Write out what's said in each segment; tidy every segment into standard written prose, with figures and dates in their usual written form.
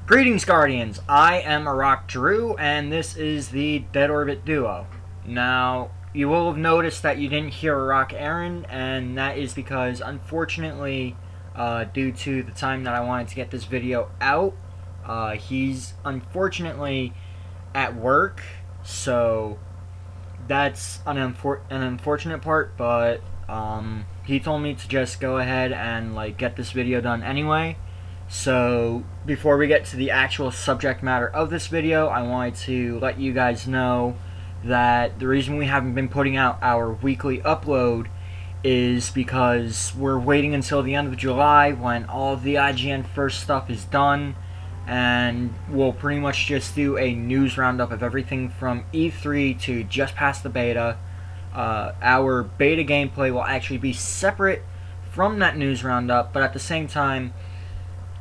Greetings, Guardians! I am Arach Drew, and this is the Dead Orbit Duo. Now, you will have noticed that you didn't hear Arach Aaron, and that is because, unfortunately, due to the time that I wanted to get this video out, he's unfortunately at work, so that's an unfortunate part, but he told me to just go ahead and get this video done anyway. So before we get to the actual subject matter of this video, I wanted to let you guys know that the reason we haven't been putting out our weekly upload is because we're waiting until the end of July when all of the IGN first stuff is done, and we'll pretty much just do a news roundup of everything from E3 to just past the beta. Our beta gameplay will actually be separate from that news roundup, but at the same time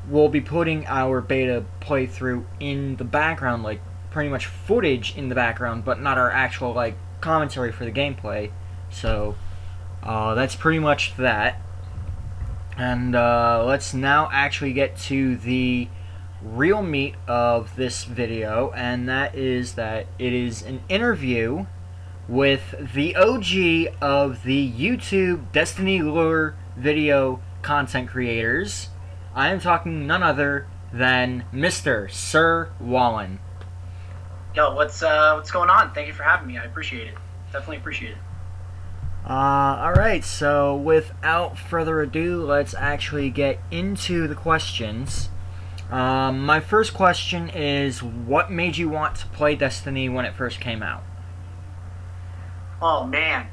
we'll be putting our beta playthrough in the background, pretty much footage in the background, but not our actual commentary for the gameplay. So that's pretty much that. And let's now actually get to the real meat of this video, and that is that it is an interview with the OG of the YouTube Destiny lore video content creators. I am talking none other than Mr. Sir Wallen. Yo, what's going on? Thank you for having me. I appreciate it. Definitely appreciate it. Alright, so without further ado, let's actually get into the questions. My first question is, what made you want to play Destiny when it first came out? Oh man.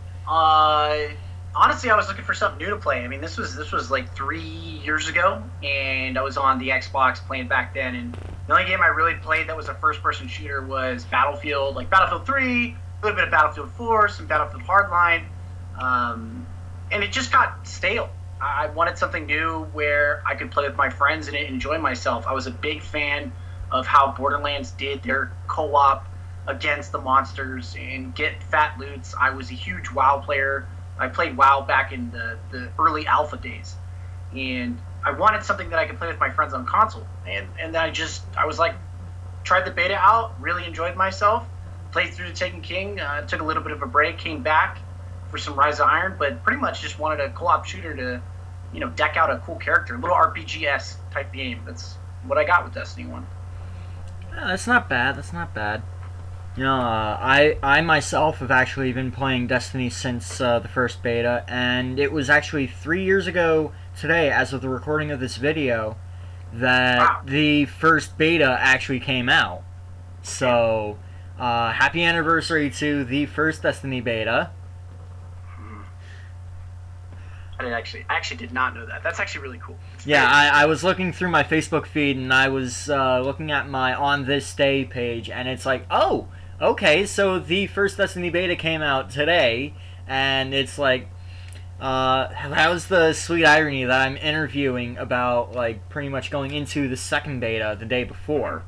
Honestly, I was looking for something new to play. I mean, this was like 3 years ago, and I was on the Xbox playing back then, and the only game I really played that was a first-person shooter was Battlefield, like Battlefield 3, a little bit of Battlefield 4, some Battlefield Hardline, and it just got stale. I wanted something new where I could play with my friends and enjoy myself. I was a big fan of how Borderlands did their co-op against the monsters and get fat loots. I was a huge WoW player. I played WoW back in the early alpha days, and I wanted something that I could play with my friends on console. And I was like, tried the beta out, really enjoyed myself, played through the Taken King, took a little bit of a break, came back for some Rise of Iron, but pretty much just wanted a co-op shooter to, deck out a cool character, a little RPG-esque type game. That's what I got with Destiny 1. Yeah, that's not bad. That's not bad. I myself have actually been playing Destiny since the first beta, and it was actually 3 years ago today, as of the recording of this video, that the first beta actually came out. So, happy anniversary to the first Destiny beta. I actually did not know that. That's actually really cool. Yeah, I was looking through my Facebook feed, and I was looking at my On This Day page, and it's like, oh, okay, so the first Destiny beta came out today, and it's like, that was the sweet irony that I'm interviewing about, pretty much going into the second beta the day before.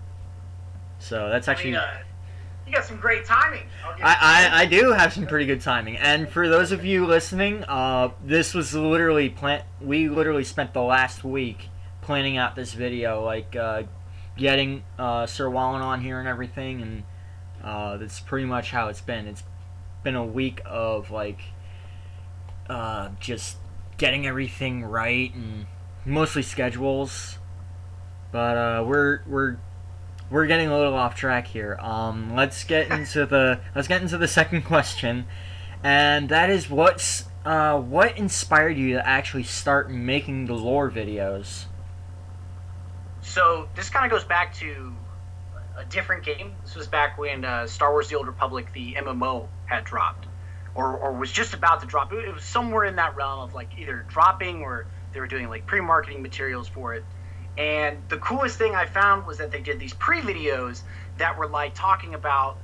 So that's actually... You got some great timing. I do have some pretty good timing. And for those of you listening, this was literally we literally spent the last week planning out this video, getting Sir Wallen on here and everything, and that's pretty much how it's been. It's been a week of just getting everything right, and mostly schedules. But we're getting a little off track here. Let's get into the second question, and that is what inspired you to actually start making the lore videos? So this kind of goes back to a different game. This was back when Star Wars: The Old Republic, the MMO, had dropped, or was just about to drop. It was somewhere in that realm of either dropping or they were doing pre-marketing materials for it. And the coolest thing I found was that they did these pre-videos that were talking about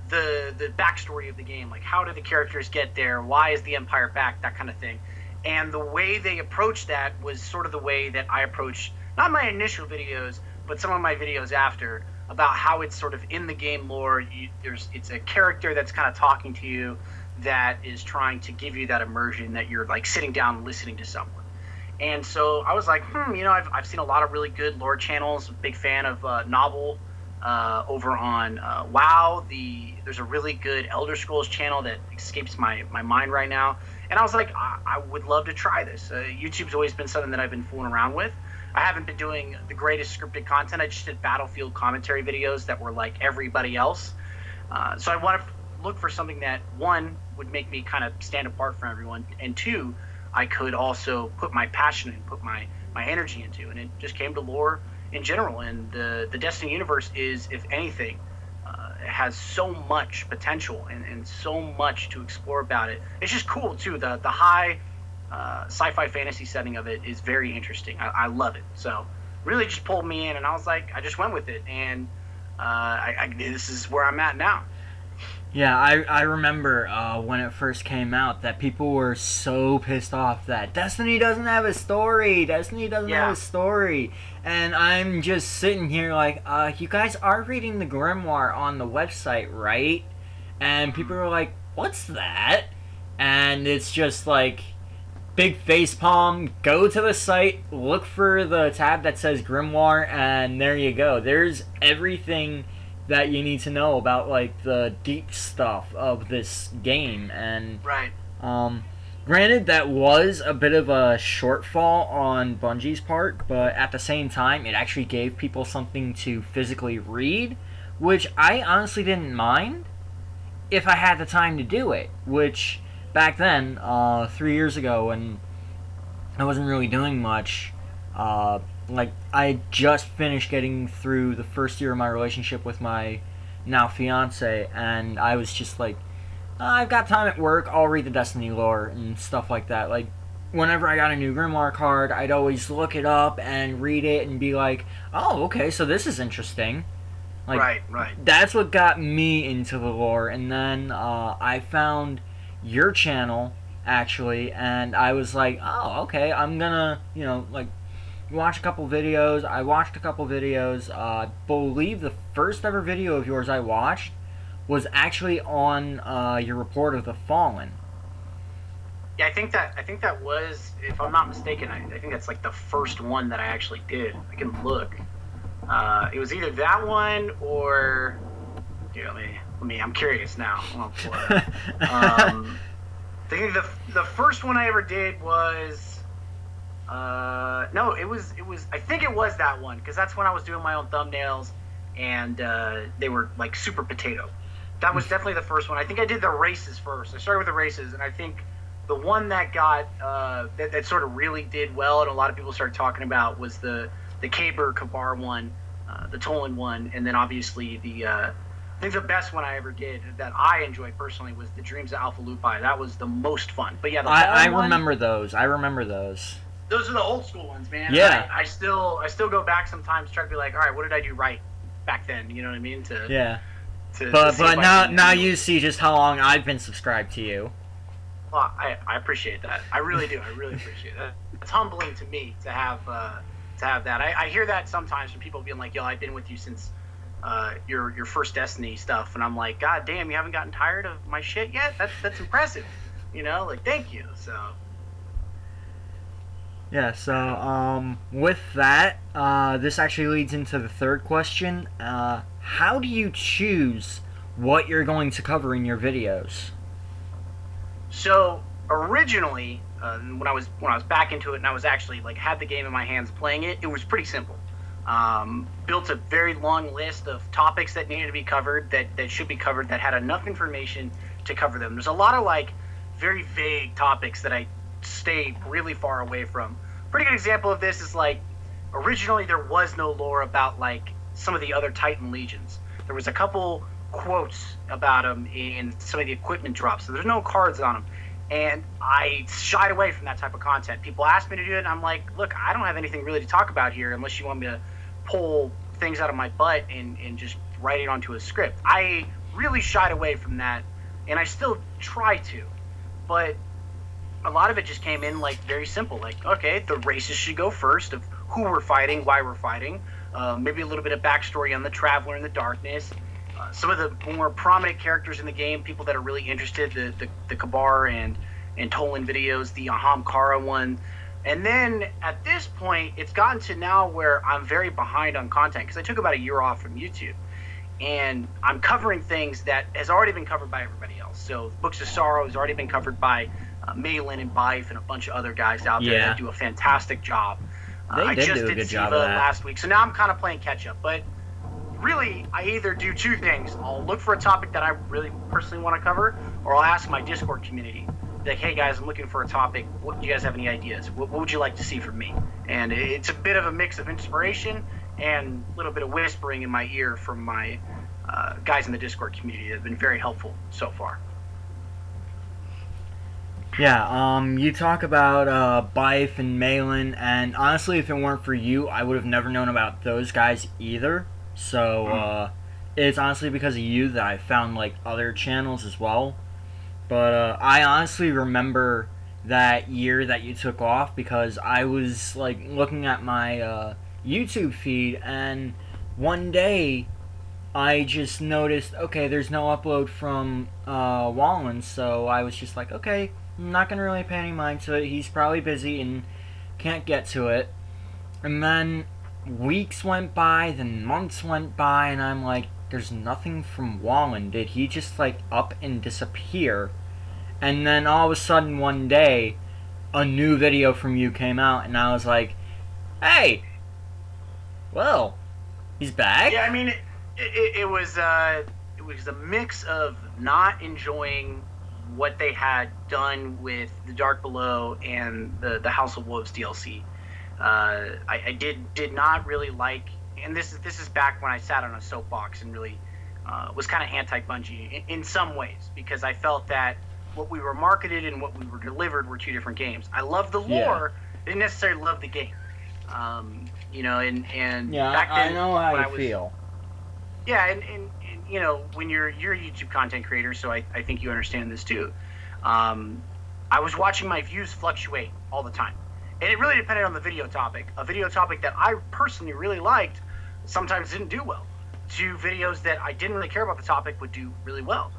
the backstory of the game, how did the characters get there, why is the Empire back, that kind of thing. And the way they approached that was sort of the way that I approached not my initial videos, but some of my videos after, about how it's sort of in the game lore. It's a character that's kind of talking to you, that is trying to give you that immersion that you're sitting down and listening to someone. And so I was like, I've seen a lot of really good lore channels. Big fan of Novel over on WoW. There's a really good Elder Scrolls channel that escapes my mind right now. And I was like, I would love to try this. YouTube's always been something that I've been fooling around with. I haven't been doing the greatest scripted content. I just did Battlefield commentary videos that were like everybody else. So I want to look for something that, one, would make me kind of stand apart from everyone, and two, I could also put my passion and put my energy into. And it just came to lore in general. And the Destiny universe is, if anything, it has so much potential and so much to explore about it. It's just cool, too. The high sci-fi fantasy setting of it is very interesting. I love it. So really just pulled me in, and I was like, I just went with it. And this is where I'm at now. Yeah, I remember when it first came out that people were so pissed off that Destiny doesn't have a story. Destiny doesn't have a story. And I'm just sitting here like, you guys are reading the Grimoire on the website, right? And people are like, what's that? And it's just like, big face palm, go to the site, look for the tab that says Grimoire, and there you go. There's everything that you need to know about like the deep stuff of this game. And right. Granted, that was a bit of a shortfall on Bungie's part, but at the same time, it actually gave people something to physically read, which I honestly didn't mind if I had the time to do it. Which back then, 3 years ago, when I wasn't really doing much, like, I just finished getting through the first year of my relationship with my now fiance, and I was just like, I've got time at work, I'll read the Destiny lore and stuff like that. Like, whenever I got a new Grimoire card, I'd always look it up and read it and be like, oh, okay, so this is interesting. Like, right. That's what got me into the lore. And then I found your channel, actually, and I was like, oh, okay, I'm gonna, watch a couple videos. I watched a couple videos. I believe the first ever video of yours I watched was actually on your report of the Fallen. Yeah, I think that was, if I'm not mistaken, I think that's like the first one that I actually did. I can look. It was either that one or, here, let me. I'm curious now. I'm pull it up. I think the first one I ever did was. No, it was. I think it was that one, because that's when I was doing my own thumbnails, and they were like super potato. That was definitely the first one. I think I did the races first. I started with the races, and I think the one that got that sort of really did well, and a lot of people started talking about, was the Kaber Kabar one, the Tolan one, and then obviously I think the best one I ever did that I enjoyed personally was the Dreams of Alpha Lupi. That was the most fun. But yeah, I remember those. Those are the old school ones, man. Yeah. I still go back sometimes, try to be like, all right, what did I do right back then? You know what I mean? But now you see just how long I've been subscribed to you. Well, I appreciate that. I really do. I really appreciate that. It's humbling to me to have that. I hear that sometimes from people being like, yo, I've been with you since your first Destiny stuff, and I'm like, God damn, you haven't gotten tired of my shit yet? That's impressive. Like, thank you. So. Yeah, so with that, this actually leads into the third question. How do you choose what you're going to cover in your videos? So originally, when I was back into it and I was actually like had the game in my hands playing it, it was pretty simple. Built a very long list of topics that needed to be covered, that should be covered, that had enough information to cover them. There's a lot of like very vague topics that I stay really far away from. Pretty good example of this is like, originally there was no lore about like some of the other Titan legions. There was a couple quotes about them in some of the equipment drops, so there's no cards on them, and I shied away from that type of content. People asked me to do it, and I'm like, look, I don't have anything really to talk about here unless you want me to pull things out of my butt and just write it onto a script. I really shied away from that, and I still try to, but a lot of it just came in like very simple, like, okay, the races should go first, of who we're fighting, why we're fighting, maybe a little bit of backstory on the Traveler in the Darkness, some of the more prominent characters in the game, people that are really interested, the Kabar and Tolan videos, the Aham Kara one, And then at this point, it's gotten to now where I'm very behind on content because I took about a year off from YouTube. And I'm covering things that has already been covered by everybody else. So Books of Sorrow has already been covered by Malin and Bife and a bunch of other guys out there that do a fantastic job. They I did just do a did good Siva job of that last week, so now I'm kind of playing catch up. But really, I either do two things. I'll look for a topic that I really personally want to cover, or I'll ask my Discord community, like, hey guys, I'm looking for a topic. What do you guys have any ideas? What would you like to see from me? And it's a bit of a mix of inspiration and a little bit of whispering in my ear from my guys in the Discord community that have been very helpful so far. Yeah, you talk about Bife and Malin, and honestly, if it weren't for you, I would have never known about those guys either. So, it's honestly because of you that I found, like, other channels as well. But, I honestly remember that year that you took off because I was, like, looking at my, YouTube feed, and one day I just noticed, okay, there's no upload from, Wallen, so I was just like, okay, I'm not gonna really pay any mind to it. He's probably busy and can't get to it. And then weeks went by, then months went by, and I'm like, there's nothing from Wallen. Did he just like up and disappear? And then all of a sudden one day, a new video from you came out, and I was like, hey, well, he's back? Yeah, I mean, it was a mix of not enjoying what they had done with the Dark Below and the House of Wolves DLC. I did not really like, and this is back when I sat on a soapbox and really was kind of anti-Bungie in some ways, because I felt that what we were marketed and what we were delivered were two different games. I loved the lore, didn't necessarily love the game. You know, and yeah, back then, I know how you feel. Yeah, and you know, when you're a YouTube content creator, so I think you understand this too. I was watching my views fluctuate all the time, and it really depended on the video topic. A video topic that I personally really liked sometimes didn't do well. Two videos that I didn't really care about the topic would do really well,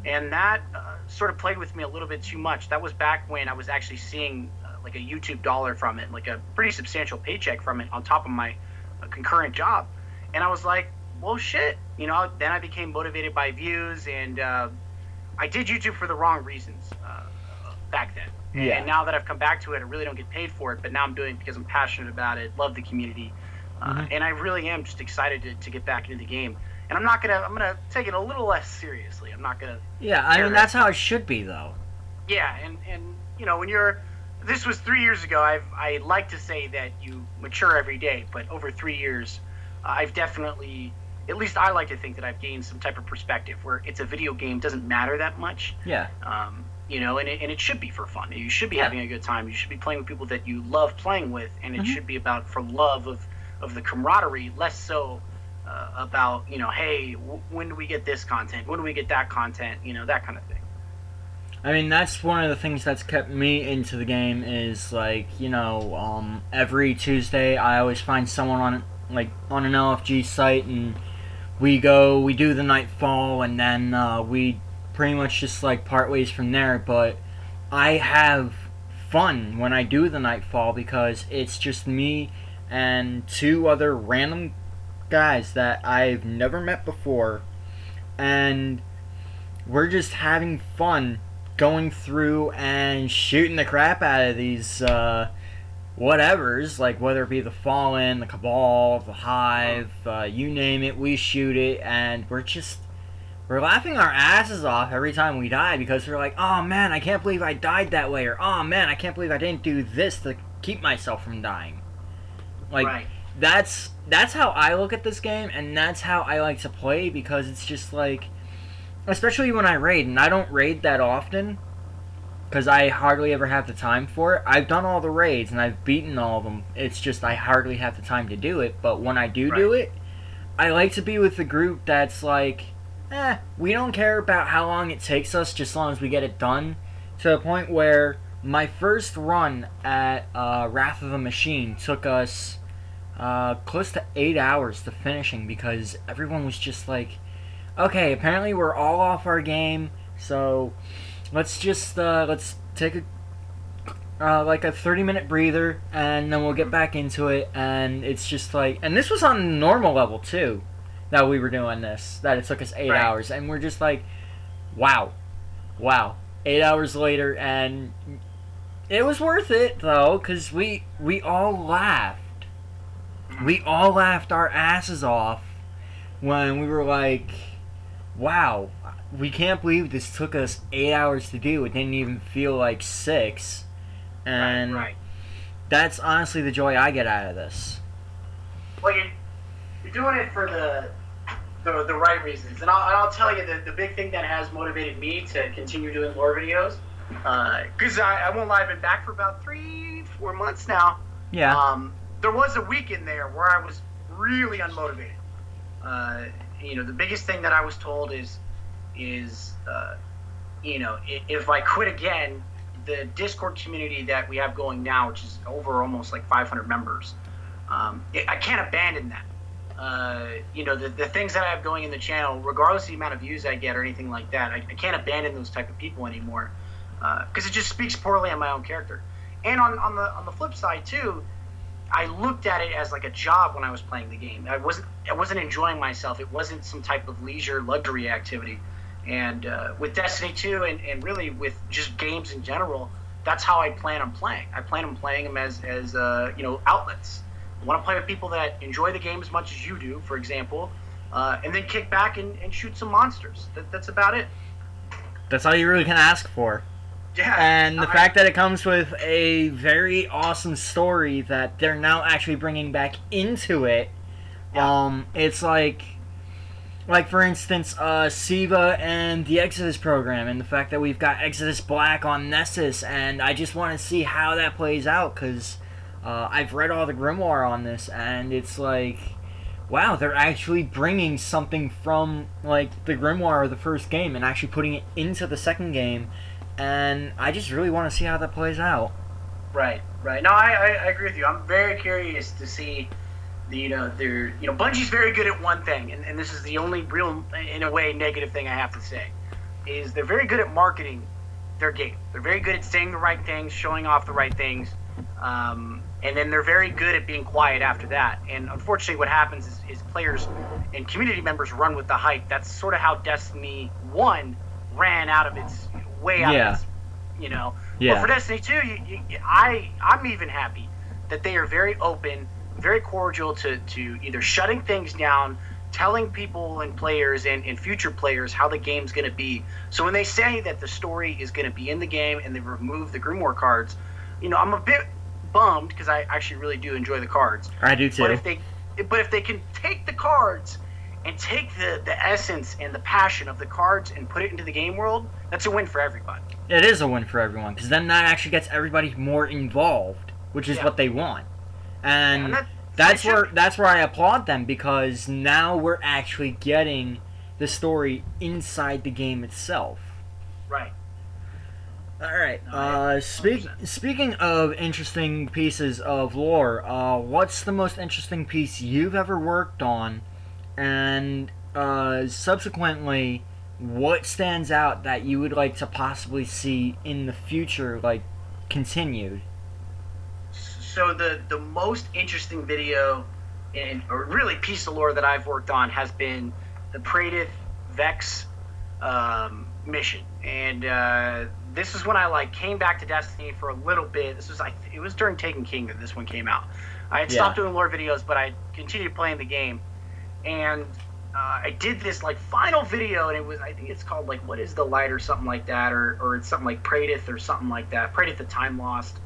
and that sort of played with me a little bit too much. That was back when I was actually seeing like a YouTube dollar from it, like a pretty substantial paycheck from it on top of my concurrent job, and I was like, well, shit, you know. Then I became motivated by views, and I did YouTube for the wrong reasons back then. Yeah. And now that I've come back to it, I really don't get paid for it, but now I'm doing it because I'm passionate about it, love the community, and I really am just excited to get back into the game. And I'm gonna take it a little less seriously. I'm not gonna. Yeah, I mean that's how it should be, though. Yeah, and you know, when you're, this was 3 years ago. I like to say that you mature every day, but over 3 years, I've definitely. At least I like to think that I've gained some type of perspective where it's a video game, doesn't matter that much. Yeah. You know, and it should be for fun. You should be having a good time. You should be playing with people that you love playing with, and it should be about for love of the camaraderie, less so about, you know, hey, when do we get this content? When do we get that content? You know, that kind of thing. I mean, that's one of the things that's kept me into the game is, like, you know, every Tuesday I always find someone on an LFG site, and we do the Nightfall, and then we pretty much just like part ways from there. But I have fun when I do the Nightfall because it's just me and two other random guys that I've never met before, and we're just having fun going through and shooting the crap out of these whatevers, like whether it be the Fallen, the Cabal, the Hive, you name it, we shoot it, and we're laughing our asses off every time we die because we're like, oh man, I can't believe I died that way, or oh man, I can't believe I didn't do this to keep myself from dying. Like, that's how I look at this game, and that's how I like to play, because it's just like, especially when I raid, and I don't raid that often because I hardly ever have the time for it. I've done all the raids and I've beaten all of them. It's just I hardly have the time to do it. But when I do it, I like to be with the group that's like, we don't care about how long it takes us, just as long as we get it done. To the point where my first run at Wrath of the Machine took us close to 8 hours to finishing, because everyone was just like, okay, apparently we're all off our game, so let's just let's take a like a 30-minute breather, and then we'll get back into it. And it's just like, and this was on normal level too, that we were doing this. That it took us 8 hours, and we're just like, wow, wow. 8 hours later, and it was worth it though, because we all laughed. We all laughed our asses off when we were like, wow, we can't believe this took us 8 hours to do. It didn't even feel like 6. And that's honestly the joy I get out of this. Well, you're doing it for the right reasons. And I'll tell you, the big thing that has motivated me to continue doing lore videos, because I won't lie, I've been back for about 3-4 months now. Yeah. There was a week in there where I was really unmotivated. The biggest thing that I was told is if I quit again, the Discord community that we have going now, which is over almost like 500 members, I can't abandon that. The things that I have going in the channel, regardless of the amount of views I get or anything like that, I can't abandon those type of people anymore, because it just speaks poorly on my own character. And on the flip side too, I looked at it as like a job when I was playing the game. I wasn't enjoying myself. It wasn't some type of leisure luxury activity. And with Destiny 2 and really with just games in general, that's how I plan on playing. I plan on playing them as outlets. I want to play with people that enjoy the game as much as you do, for example, and then kick back and shoot some monsters. That's about it. That's all you really can ask for. Yeah. And the fact that it comes with a very awesome story that they're now actually bringing back into it, it's like for instance, Siva and the Exodus program, and the fact that we've got Exodus Black on Nessus, and I just want to see how that plays out, because I've read all the grimoire on this, and it's like, wow, they're actually bringing something from like the grimoire of the first game and actually putting it into the second game. And I just really want to see how that plays out. Right. No, I agree with you. I'm very curious to see Bungie's very good at one thing, and this is the only real, in a way, negative thing I have to say, is they're very good at marketing their game. They're very good at saying the right things, showing off the right things, and then they're very good at being quiet after that. And unfortunately, what happens is players and community members run with the hype. That's sort of how Destiny 1 ran out of its way out of its, But for Destiny 2, I'm even happy that they are very open, very cordial to either shutting things down, telling people and players and future players how the game's going to be. So when they say that the story is going to be in the game and they remove the grimoire cards, I'm a bit bummed, because I actually really do enjoy the cards. I do too. But if they can take the cards and take the essence and the passion of the cards and put it into the game world, that's a win for everybody. It is a win for everyone, because then that actually gets everybody more involved, which is what they want. And that's where I applaud them, because now we're actually getting the story inside the game itself. Right. All right. Speaking of interesting pieces of lore, what's the most interesting piece you've ever worked on? And subsequently, what stands out that you would like to possibly see in the future, like, continued? So the most interesting video or really piece of lore that I've worked on has been the Praedyth Vex mission. And this is when I came back to Destiny for a little bit. It was during Taken King that this one came out. I had stopped doing lore videos, but I continued playing the game. And I did this final video, and I think it's called What is the Light or something like that, or it's something like Praedyth or something like that. Praedyth the Time Lost.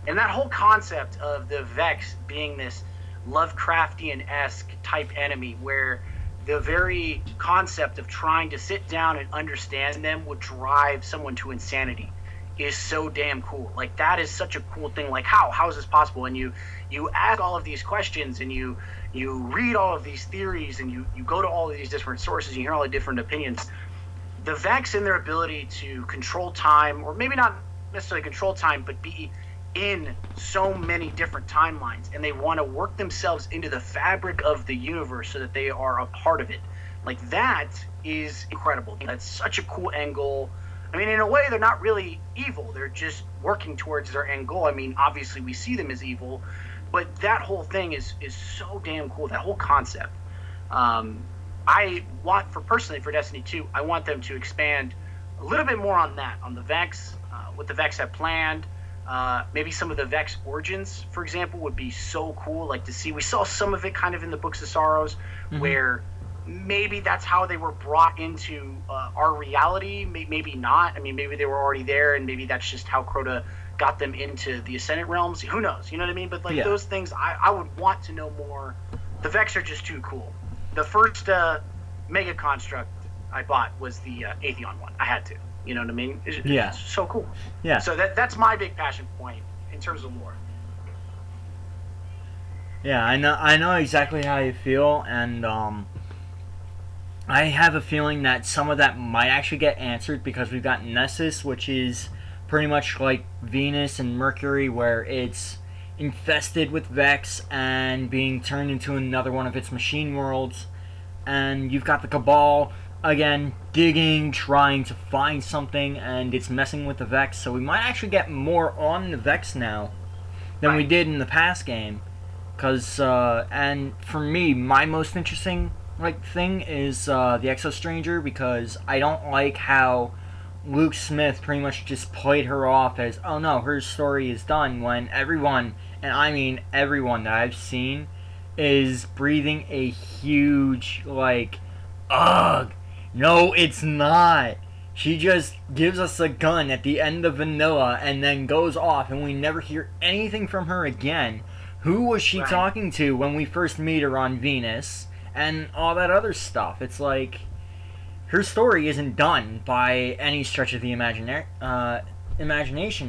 And that whole concept of the Vex being this Lovecraftian-esque type enemy, where the very concept of trying to sit down and understand them would drive someone to insanity, is so damn cool. That is such a cool thing. How is this possible? And you ask all of these questions, and you read all of these theories, and you go to all of these different sources, and you hear all the different opinions. The Vex and their ability to control time, or maybe not necessarily control time, but be in so many different timelines, and they want to work themselves into the fabric of the universe so that they are a part of it. That is incredible. That's such a cool end goal. I mean, in a way, they're not really evil. They're just working towards their end goal. I mean, obviously, we see them as evil, but that whole thing is so damn cool. That whole concept. I want, personally, for Destiny 2, I want them to expand a little bit more on that, on the Vex, what the Vex have planned. Maybe some of the Vex origins, for example, would be so cool. Like to see, we saw some of it kind of in the Books of Sorrows, where maybe that's how they were brought into our reality. Maybe not. I mean, maybe they were already there, and maybe that's just how Crota got them into the Ascendant realms. Who knows? You know what I mean? But like those things, I would want to know more. The Vex are just too cool. The first Mega Construct I bought was the Atheon one. I had to. You know what I mean? It's so cool. Yeah. So that's my big passion point in terms of lore. Yeah, I know exactly how you feel, and I have a feeling that some of that might actually get answered because we've got Nessus, which is pretty much like Venus and Mercury, where it's infested with Vex and being turned into another one of its machine worlds. And you've got the Cabal, again, digging, trying to find something, and it's messing with the Vex. So we might actually get more on the Vex now than we did in the past game. Because, and for me, my most interesting thing is the EXO Stranger, because I don't like how Luke Smith pretty much just played her off as, oh no, her story is done, when everyone, and I mean everyone that I've seen, is breathing a huge, ugh, no it's not. She just gives us a gun at the end of Vanilla and then goes off, and we never hear anything from her again. Who was she talking to when we first meet her on Venus? And all that other stuff. It's like, her story isn't done by any stretch of the imagination,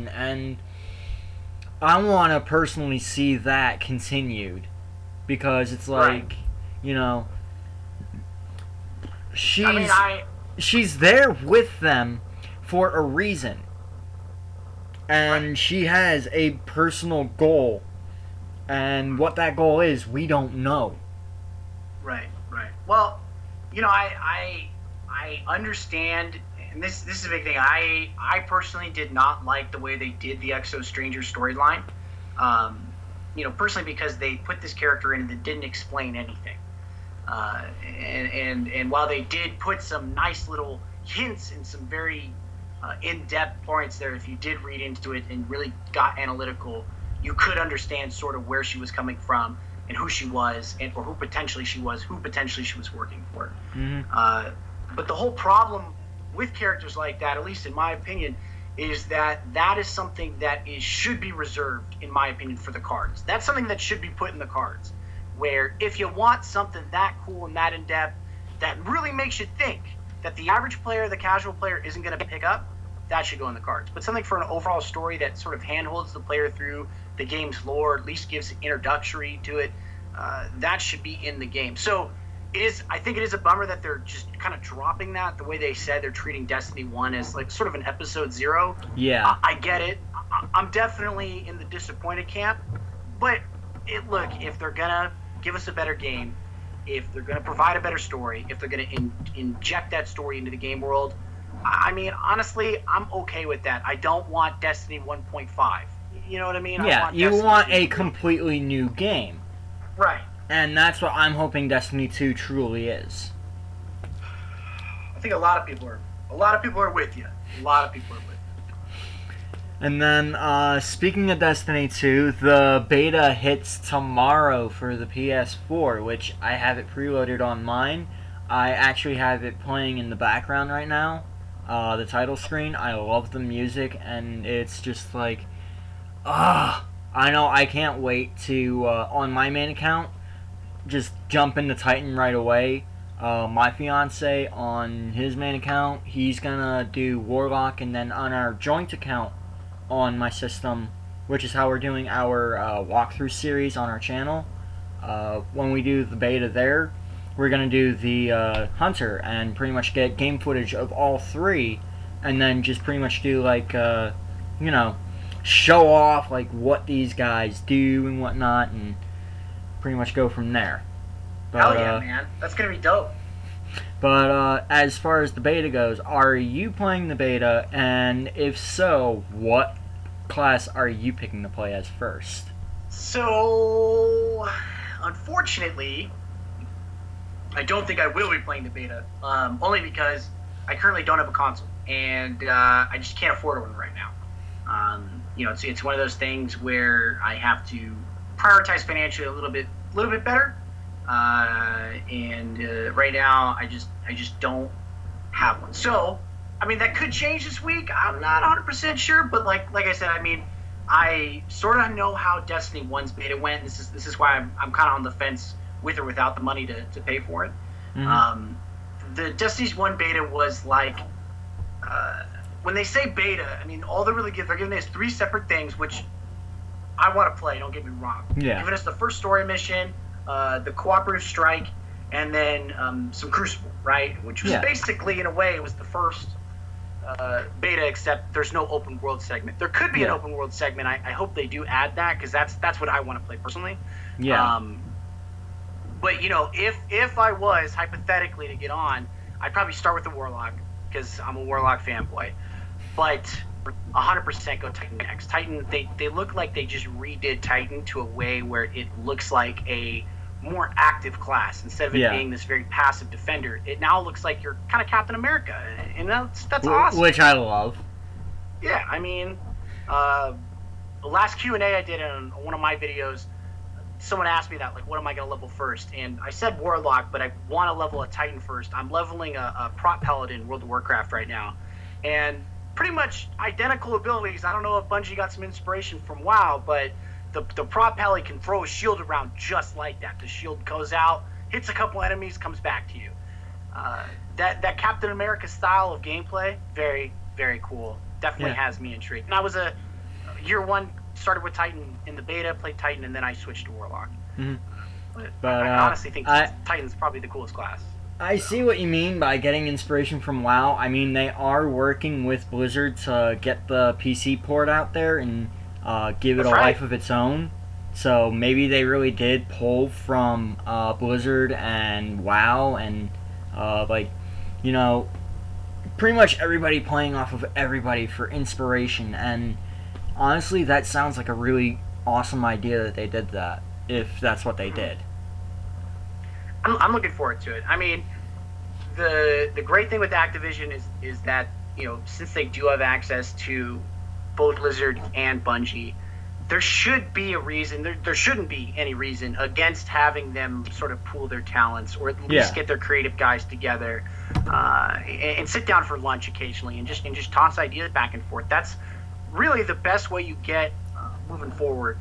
and I want to personally see that continued, because it's like, you know, she's there with them for a reason, and she has a personal goal, and what that goal is, we don't know. Right. Well, you know, I understand, and this is a big thing. I personally did not like the way they did the EXO Stranger storyline. You know, personally, because they put this character in that didn't explain anything. And while they did put some nice little hints and some very in-depth points there, if you did read into it and really got analytical, you could understand sort of where she was coming from and who she was, or who potentially she was working for. But the whole problem with characters like that, at least in my opinion, is that is something that should be reserved, in my opinion, for the cards. That's something that should be put in the cards, where if you want something that cool and that in-depth, that really makes you think, that the average player, the casual player, isn't going to pick up, that should go in the cards. But something for an overall story that sort of handholds the player through the game's lore, at least gives introductory to it, that should be in the game. So I think it is a bummer that they're just kind of dropping that, the way they said they're treating Destiny 1 as like sort of an episode 0. Yeah. I get it. I'm definitely in the disappointed camp. But look, if they're going to give us a better game, if they're going to provide a better story, if they're going to inject that story into the game world, I mean, honestly, I'm okay with that. I don't want Destiny 1.5. You know what I mean? Yeah, you want a completely new game. Right. And that's what I'm hoping Destiny 2 truly is. I think a lot of people are with you. A lot of people are with you. And then, speaking of Destiny 2, the beta hits tomorrow for the PS4, which I have it preloaded on mine. I actually have it playing in the background right now. The title screen. I love the music, and it's just like, I know I can't wait to, on my main account, just jump into Titan right away. My fiance, on his main account, he's gonna do Warlock, and then on our joint account on my system, which is how we're doing our walkthrough series on our channel, when we do the beta there, we're gonna do the Hunter and pretty much get game footage of all three, and then just pretty much do like, you know, show off like what these guys do and whatnot, and pretty much go from there. But, hell yeah, man. That's going to be dope. But as far as the beta goes, are you playing the beta? And if so, what class are you picking to play as first? So, unfortunately, I don't think I will be playing the beta. Only because I currently don't have a console, and I just can't afford one right now. It's one of those things where I have to prioritize financially a little bit better. And right now, I just don't have one. So, I mean, that could change this week. I'm not 100% sure, but like I said, I mean, I sort of know how Destiny 1's beta went. This is why I'm kind of on the fence with or without the money to pay for it. Mm-hmm. The Destiny's 1 beta was like, when they say beta, I mean, all they're giving us 3 separate things, which I want to play, don't get me wrong. Yeah. Giving us the first story mission, the cooperative strike, and then some Crucible, right? Which was basically, in a way, it was the first beta, except there's no open world segment. There could be an open world segment. I hope they do add that, because that's what I want to play personally. Yeah. But if I was hypothetically to get on, I'd probably start with the Warlock, because I'm a Warlock fanboy. But 100% go Titan next. Titan, they look like they just redid Titan to a way where it looks like a more active class instead of it being this very passive defender. It now looks like you're kind of Captain America, and that's awesome. Which I love. Yeah, I mean, the last Q&A I did on one of my videos, someone asked me that, like, what am I going to level first? And I said Warlock, but I want to level a Titan first. I'm leveling a Prot Paladin in World of Warcraft right now, and pretty much identical abilities. I don't know if Bungie got some inspiration from WoW, but the Prot Pally can throw a shield around just like that. The shield goes out, hits a couple enemies, comes back to you. That Captain America style of gameplay, very, very cool. Definitely has me intrigued. And I was a year one, started with Titan in the beta, played Titan, and then I switched to Warlock. Mm-hmm. But I honestly think Titan's probably the coolest class. I see what you mean by getting inspiration from WoW. I mean, they are working with Blizzard to get the PC port out there and give it a life of its own. So maybe they really did pull from Blizzard and WoW and, pretty much everybody playing off of everybody for inspiration. And honestly, that sounds like a really awesome idea that they did that, if that's what they did. I'm looking forward to it. I mean, the great thing with Activision is that, since they do have access to both Blizzard and Bungie, there should be a reason, there shouldn't be any reason against having them sort of pool their talents, or at least get their creative guys together and sit down for lunch occasionally and just toss ideas back and forth. That's really the best way you get moving forward,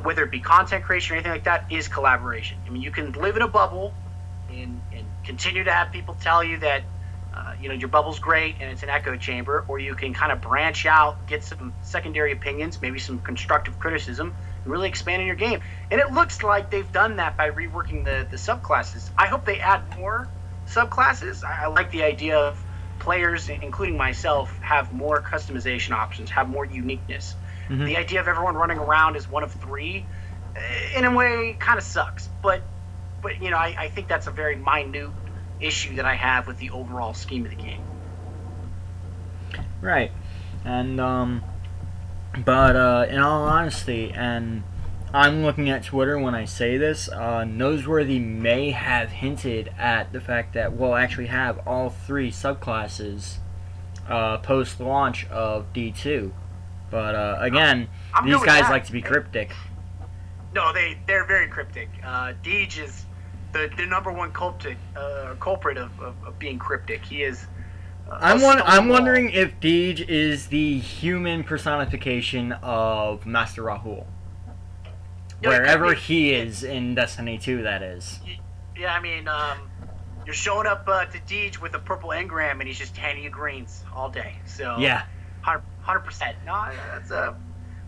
whether it be content creation or anything like that, is collaboration. I mean, you can live in a bubble and continue to have people tell you that your bubble's great and it's an echo chamber, or you can kind of branch out, get some secondary opinions, maybe some constructive criticism, and really expand in your game. And it looks like they've done that by reworking the subclasses. I hope they add more subclasses. I like the idea of players, including myself, have more customization options, have more uniqueness. The idea of everyone running around as one of 3, in a way, kind of sucks. But I think that's a very minute issue that I have with the overall scheme of the game. Right. And, but in all honesty, and I'm looking at Twitter when I say this, Noseworthy may have hinted at the fact that we'll actually have all 3 subclasses post-launch of D2. But, again, these guys like to be cryptic. No, they're very cryptic. Deej is the number one culprit of being cryptic. He is. I'm wondering if Deej is the human personification of Master Rahul. Wherever he is in Destiny 2, that is. Yeah, I mean, you're showing up to Deej with a purple engram, and he's just handing you greens all day. So yeah, 100%. No, that's a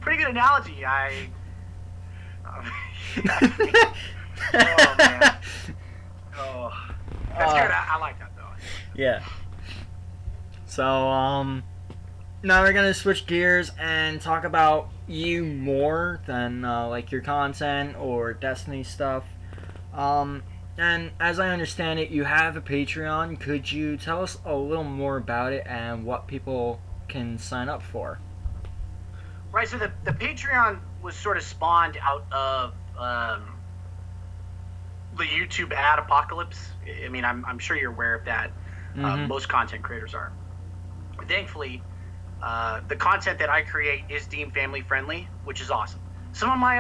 pretty good analogy. Oh man. Oh, that's good. I like that though. Yeah. So now we're gonna switch gears and talk about you more than like your content or Destiny stuff. And as I understand it, you have a Patreon. Could you tell us a little more about it and what people can sign up for? Right. So the Patreon was sort of spawned out of the YouTube ad apocalypse. I mean, I'm sure you're aware of that. Mm-hmm. Most content creators are. Thankfully, the content that I create is deemed family friendly, which is awesome. Some of my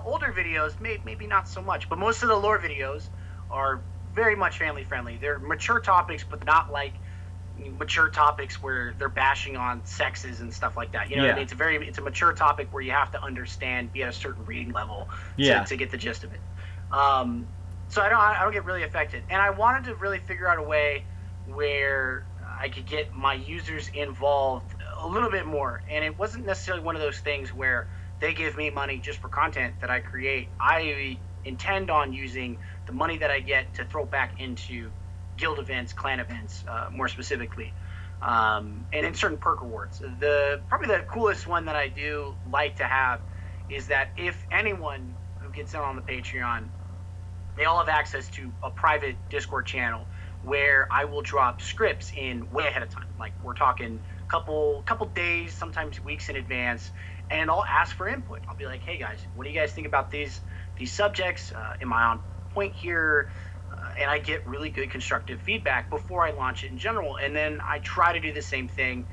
older videos, maybe not so much, but most of the lore videos are very much family friendly. They're mature topics, but not like mature topics where they're bashing on sexes and stuff like that. You know what I mean? It's a mature topic where you have to understand, be at a certain reading level to get the gist of it. So I don't get really affected, and I wanted to really figure out a way where I could get my users involved a little bit more. And it wasn't necessarily one of those things where they give me money just for content that I create. I intend on using the money that I get to throw back into guild events, clan events, more specifically, and in certain perk rewards. Probably the coolest one that I do like to have is that if anyone who gets in on the Patreon, they all have access to a private Discord channel where I will drop scripts in way ahead of time. Like we're talking couple days, sometimes weeks in advance, and I'll ask for input. I'll be like, hey guys, what do you guys think about these subjects? Am I on point here? And I get really good constructive feedback before I launch it in general. And then I try to do the same thing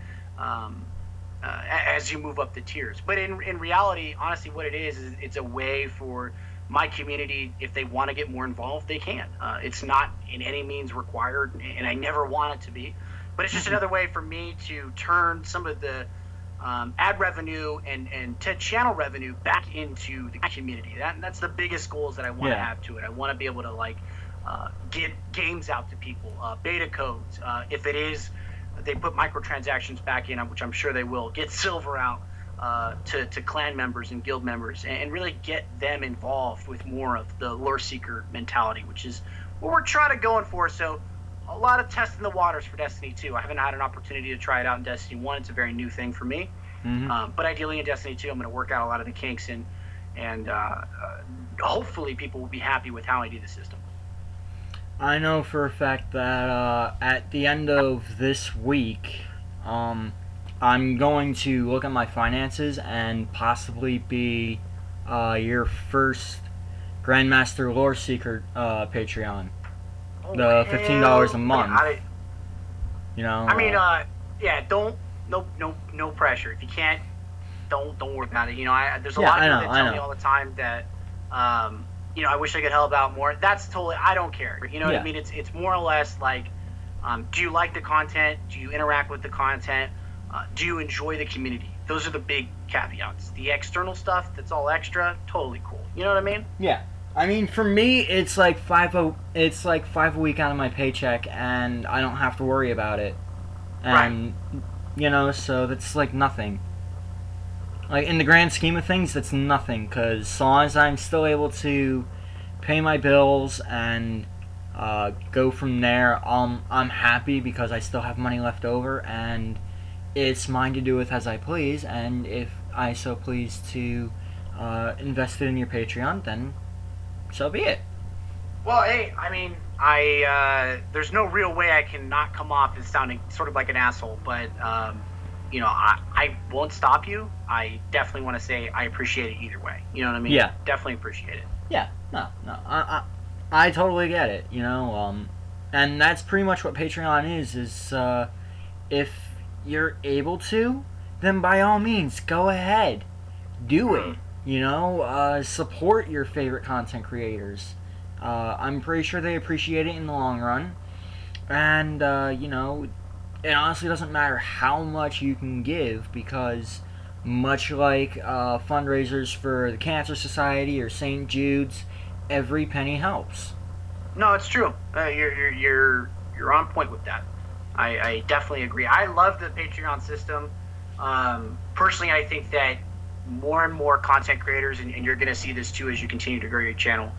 as you move up the tiers. But in reality, honestly, what it is it's a way for my community, if they want to get more involved, they can. It's not in any means required, and I never want it to be. But it's just another way for me to turn some of the ad revenue and channel revenue back into the community. That's the biggest goals that I want to have to it. I want to be able to get games out to people, beta codes. If it is, they put microtransactions back in, which I'm sure they will. Get silver out to clan members and guild members, and really get them involved with more of the lore seeker mentality, which is what we're trying to going for. So a lot of testing the waters for Destiny 2. I haven't had an opportunity to try it out in Destiny 1. It's a very new thing for me. Mm-hmm. But ideally in Destiny 2, I'm going to work out a lot of the kinks, and hopefully people will be happy with how I do the system. I know for a fact that at the end of this week, I'm going to look at my finances and possibly be your first Grandmaster Lore Seeker Patreon. The $15 a month. You know. I mean, yeah. No pressure. If you can't, don't worry about it. You know, there's a lot of people that tell me all the time that, I wish I could help out more. That's totally. I don't care. You know what I mean? It's more or less like, do you like the content? Do you interact with the content? Do you enjoy the community? Those are the big caveats. The external stuff that's all extra, totally cool. You know what I mean? Yeah. I mean, for me, it's like $5 a week out of my paycheck, and I don't have to worry about it. And so that's like nothing. Like in the grand scheme of things, that's nothing. Because as long as I'm still able to pay my bills and go from there, I'm happy because I still have money left over, and it's mine to do with as I please. And if I so please to invest it in your Patreon, then so be it. Well, hey, I mean, there's no real way I can not come off as sounding sort of like an asshole, but I won't stop you. I definitely want to say I appreciate it either way. You know what I mean? Yeah. Definitely appreciate it. Yeah. No. I totally get it. And that's pretty much what Patreon is if you're able to, then by all means go ahead, do it. Support your favorite content creators. I'm pretty sure they appreciate it in the long run. And, it honestly doesn't matter how much you can give, because much like fundraisers for the Cancer Society or St. Jude's, every penny helps. No, it's true. You're on point with that. I definitely agree. I love the Patreon system. Personally, I think that more and more content creators, and you're going to see this too as you continue to grow your channel,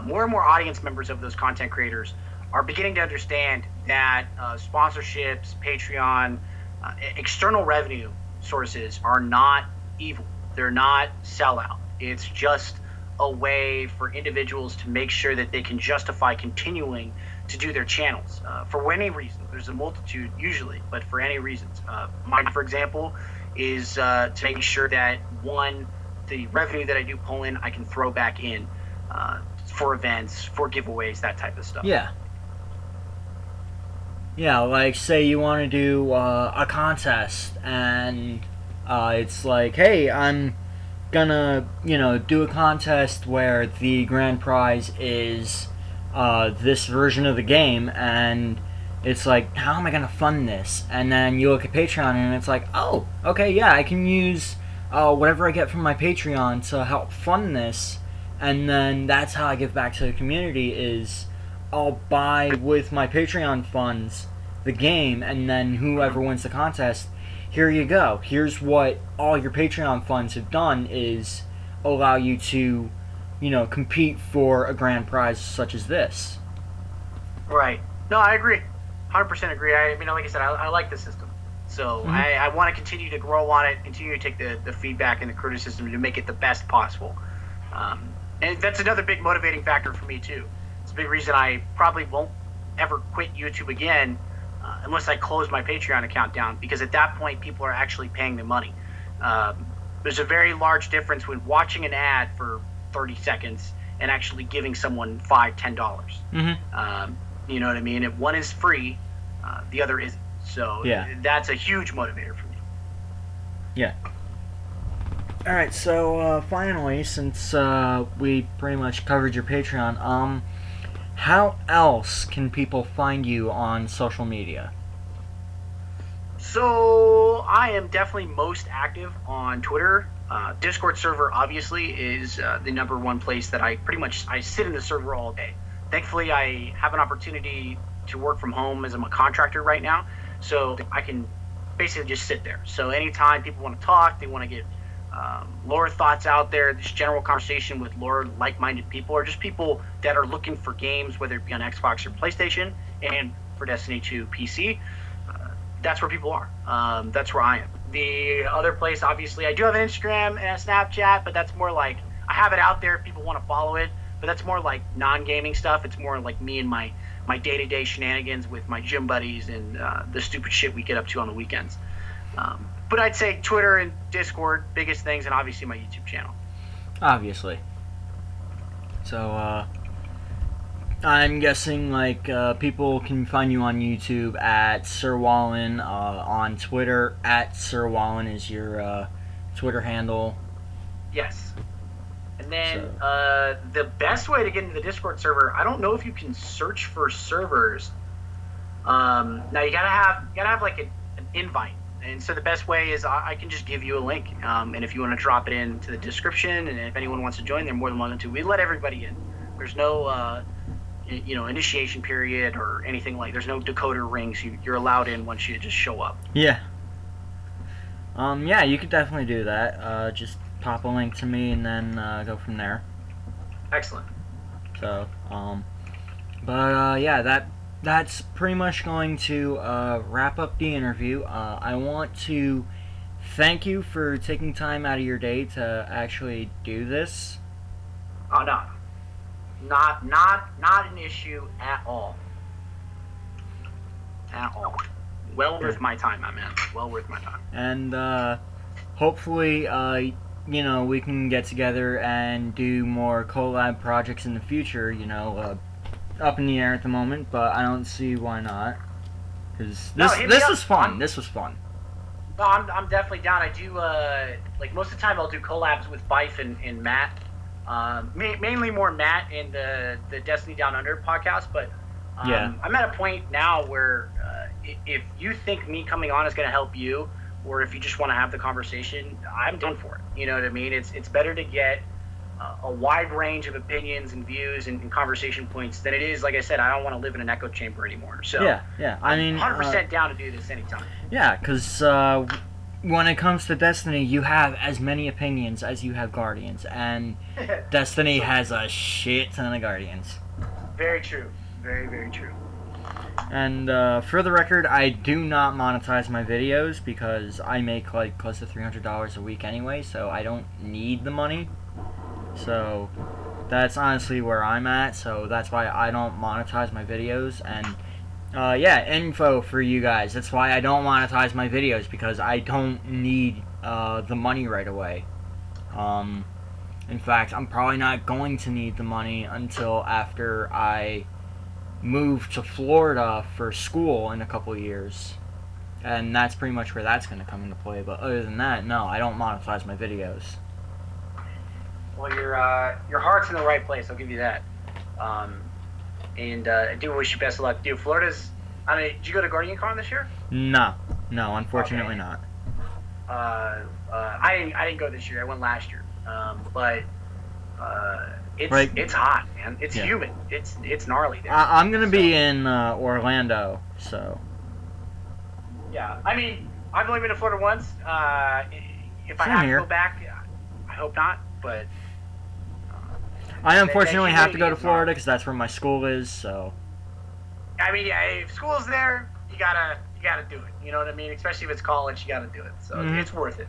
more and more audience members of those content creators are beginning to understand that sponsorships, Patreon, external revenue sources are not evil. They're not sellout. It's just a way for individuals to make sure that they can justify continuing to do their channels for any reason. There's a multitude usually, but for any reasons. Mine, for example, is to make sure that one, the revenue that I do pull in, I can throw back in for events, for giveaways, that type of stuff. Yeah. Yeah, like say you want to do a contest, and it's like, hey, I'm gonna, do a contest where the grand prize is this version of the game, and it's like, how am I gonna fund this? And then you look at Patreon, and it's like, oh, okay, yeah, I can use whatever I get from my Patreon to help fund this, and then that's how I give back to the community. Is I'll buy with my Patreon funds the game, and then whoever wins the contest, here you go. Here's what all your Patreon funds have done, is allow you to, compete for a grand prize such as this. Right. No, I agree. 100% agree. I mean, like I said, I like the system. So I want to continue to grow on it, continue to take the feedback and the criticism to make it the best possible. And that's another big motivating factor for me, too. It's a big reason I probably won't ever quit YouTube again unless I close my Patreon account down, because at that point, people are actually paying the money. There's a very large difference when watching an ad for 30 seconds and actually giving someone $5, $10. You know what I mean? If one is free, the other isn't. So that's a huge motivator for me. Yeah. All right, so finally, since we pretty much covered your Patreon, how else can people find you on social media? So I am definitely most active on Twitter. Discord server obviously is the number one place that I sit in the server all day. Thankfully, I have an opportunity to work from home as I'm a contractor right now, so I can basically just sit there. So anytime people want to talk, they want to get lore thoughts out there, this general conversation with lore like-minded people, or just people that are looking for games, whether it be on Xbox or PlayStation, and for Destiny 2 PC, that's where people are. That's where I am. The other place, obviously, I do have an Instagram and a Snapchat, but that's more like, I have it out there if people want to follow it, but that's more like non-gaming stuff. It's more like me and my day-to-day shenanigans with my gym buddies and the stupid shit we get up to on the weekends. But I'd say Twitter and Discord, biggest things, and obviously my YouTube channel. Obviously. So, I'm guessing, people can find you on YouTube at Sir Wallen, on Twitter, at Sir Wallen is your Twitter handle. Yes. And then the best way to get into the Discord server, I don't know if you can search for servers. Now you gotta have like an invite. And so the best way is I can just give you a link, and if you want to drop it into the description, and if anyone wants to join, they're more than welcome to. We let everybody in. There's no, initiation period or anything like. There's no decoder rings. You're allowed in once you just show up. Yeah. Yeah, you could definitely do that. Just pop a link to me, and then go from there. Excellent. So, that's pretty much going to wrap up the interview. I want to thank you for taking time out of your day to actually do this. Oh no, not an issue at all. At all. Well worth my time, my man. Well worth my time. And hopefully, we can get together and do more collab projects in the future. Up in the air at the moment, but I don't see why not. Because this was fun. This was fun. No, I'm definitely down. I do most of the time I'll do collabs with Bife and Matt. Mainly more Matt in the Destiny Down Under podcast, but I'm at a point now where if you think me coming on is going to help you, or if you just want to have the conversation, I'm done for it. You know what I mean? It's better to get a wide range of opinions and views and conversation points than it is, like I said, I don't want to live in an echo chamber anymore. So yeah. I mean, 100% down to do this anytime. Yeah, because when it comes to Destiny, you have as many opinions as you have Guardians, and Destiny has a shit ton of Guardians. Very true. Very, very true. And for the record, I do not monetize my videos because I make close to $300 a week anyway, so I don't need the money. So that's honestly where I'm at. So that's why I don't monetize my videos. And yeah, info for you guys. That's why I don't monetize my videos, because I don't need the money right away. In fact, I'm probably not going to need the money until after I move to Florida for school in a couple of years. And that's pretty much where that's going to come into play. But other than that, no, I don't monetize my videos. Well, your heart's in the right place. I'll give you that. And I do wish you best of luck. Dude, Florida's. I mean, did you go to Guardian Con this year? No, unfortunately not. I didn't go this year. I went last year. But it's hot, man. It's humid. It's gnarly there. I'm gonna be in Orlando, so. Yeah, I mean, I've only been to Florida once. If I have to go back, I hope not. But I unfortunately have to go to Florida because that's where my school is. So. I mean, yeah, if school's there, you gotta do it. You know what I mean? Especially if it's college, you gotta do it. So it's worth it.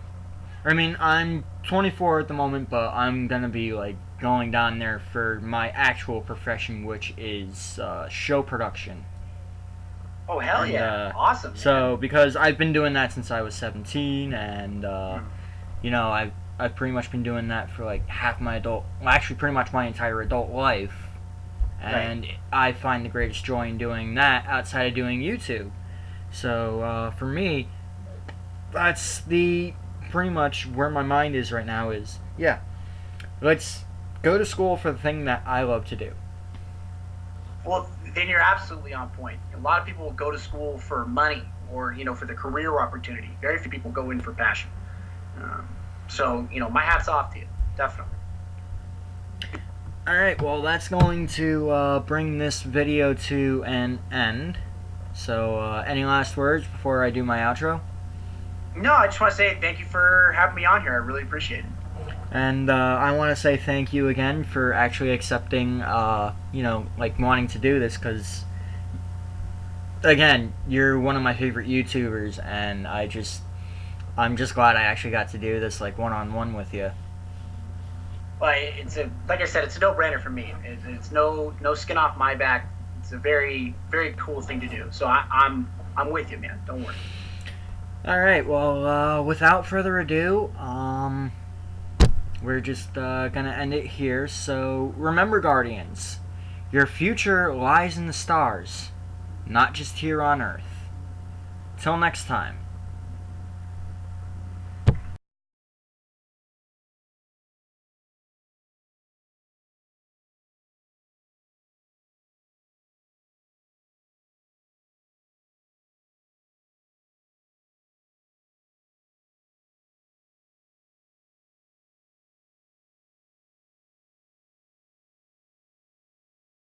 I mean, I'm 24 at the moment, but I'm gonna be like going down there for my actual profession, which is show production. Oh hell yeah! Awesome. Man. So because I've been doing that since I was 17, and you know, I've pretty much been doing that for like pretty much my entire adult life, and I find the greatest joy in doing that outside of doing YouTube. So for me, that's pretty much where my mind is right now. Is let's go to school for the thing that I love to do. Well, then you're absolutely on point. A lot of people will go to school for money or, you know, for the career opportunity. Very few people go in for passion. So, you know, my hat's off to you. Definitely. Alright, well, that's going to bring this video to an end. So, any last words before I do my outro? No, I just want to say thank you for having me on here. I really appreciate it. And I want to say thank you again for actually accepting, you know, like wanting to do this, because, again, you're one of my favorite YouTubers, and I'm just glad I actually got to do this, like, one-on-one with you. Well, like I said, it's a no-brainer for me. It's no skin off my back. It's a very, very cool thing to do. So I'm with you, man. Don't worry. All right. Well, without further ado, we're just gonna end it here. So remember, Guardians, your future lies in the stars, not just here on Earth. Till next time.